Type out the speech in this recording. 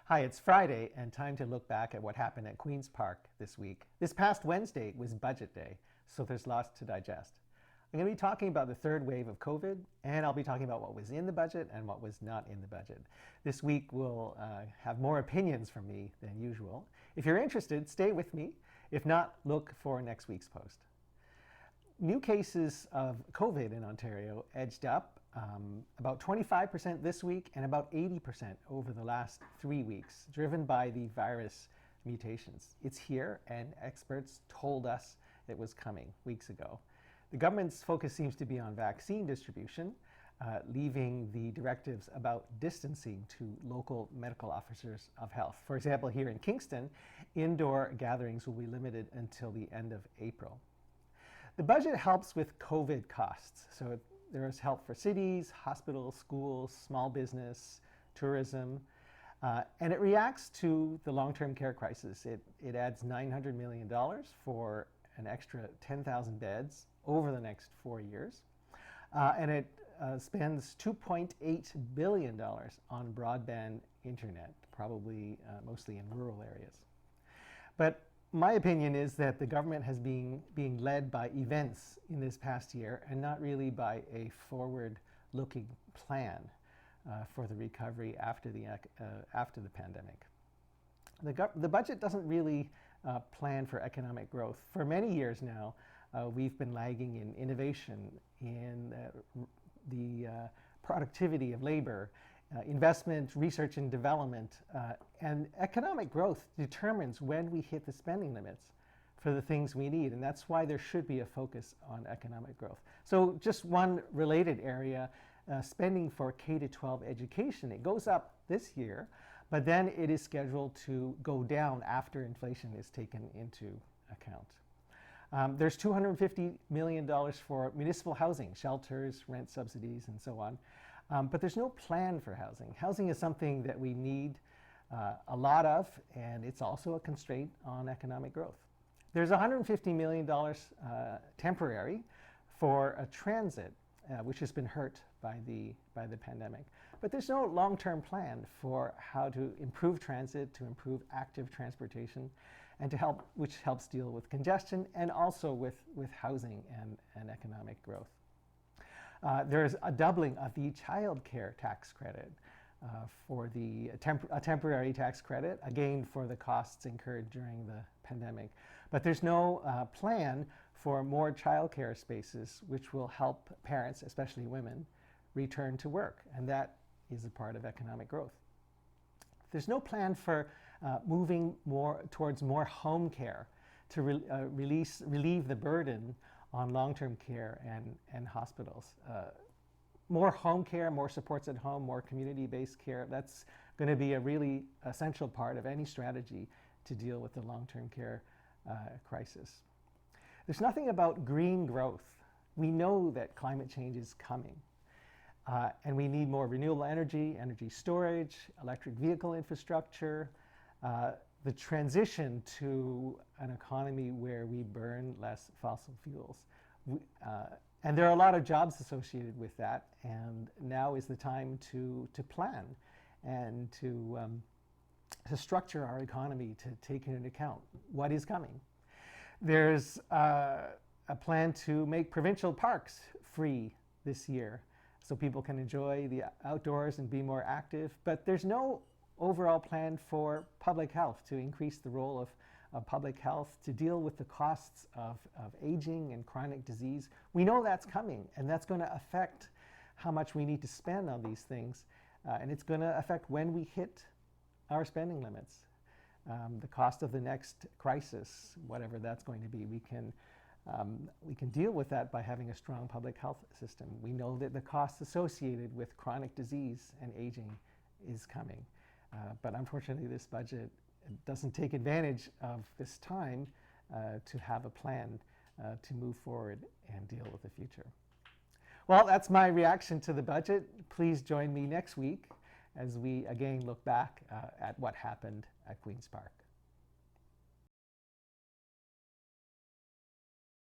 Hi, it's Friday and time to look back at what happened at Queen's Park this week. This past Wednesday was budget day, so there's lots to digest. I'm going to be talking about the third wave of COVID, and I'll be talking about what was in the budget and what was not in the budget. This week we'll have more opinions from me than usual. If you're interested, stay with me. If not, look for next week's post. New cases of COVID in Ontario edged up about 25% this week and about 80% over the last 3 weeks, driven by the virus mutations. It's here, and experts told us it was coming weeks ago. The government's focus seems to be on vaccine distribution, leaving the directives about distancing to local medical officers of health. For example, here in Kingston, indoor gatherings will be limited until the end of April. The budget helps with COVID costs. So there is help for cities, hospitals, schools, small business, tourism, and it reacts to the long-term care crisis. It adds $900 million for an extra 10,000 beds over the next 4 years, and it spends $2.8 billion on broadband internet, probably mostly in rural areas. But my opinion is that the government has been being led by events in this past year and not really by a forward-looking plan for the recovery after the pandemic. The budget doesn't really plan for economic growth. For many years now, we've been lagging in innovation, in the productivity of labor, investment, research and development, and economic growth determines when we hit the spending limits for the things we need, and that's why there should be a focus on economic growth. So just one related area, spending for K-12 education, it goes up this year, but then it is scheduled to go down after inflation is taken into account. There's $250 million for municipal housing, shelters, rent subsidies, and so on. But there's no plan for housing. Housing is something that we need a lot of, and it's also a constraint on economic growth. There's $150 million temporary for transit, which has been hurt by the pandemic. But there's no long-term plan for how to improve transit, to improve active transportation, and which helps deal with congestion and also with housing and economic growth. There's a doubling of the child care tax credit for a temporary tax credit, again for the costs incurred during the pandemic. But there's no plan for more child care spaces, which will help parents, especially women, return to work, and that is a part of economic growth. There's no plan for moving towards more home care to relieve the burden on long-term care and hospitals. More home care, more supports at home, more community-based care, that's going to be a really essential part of any strategy to deal with the long-term care crisis. There's nothing about green growth. We know that climate change is coming, and we need more renewable energy, energy storage, electric vehicle infrastructure, the transition to an economy where we burn less fossil fuels. And there are a lot of jobs associated with that, and now is the time to plan and to structure our economy to take into account what is coming. There's a plan to make provincial parks free this year so people can enjoy the outdoors and be more active, but there's no overall plan for public health, to increase the role of public health, to deal with the costs of aging and chronic disease. We know that's coming, and that's going to affect how much we need to spend on these things, and it's going to affect when we hit our spending limits. The cost of the next crisis, whatever that's going to be, we can deal with that by having a strong public health system. We know that the costs associated with chronic disease and aging is coming. But unfortunately, this budget doesn't take advantage of this time to have a plan to move forward and deal with the future. Well, that's my reaction to the budget. Please join me next week as we again look back at what happened at Queen's Park.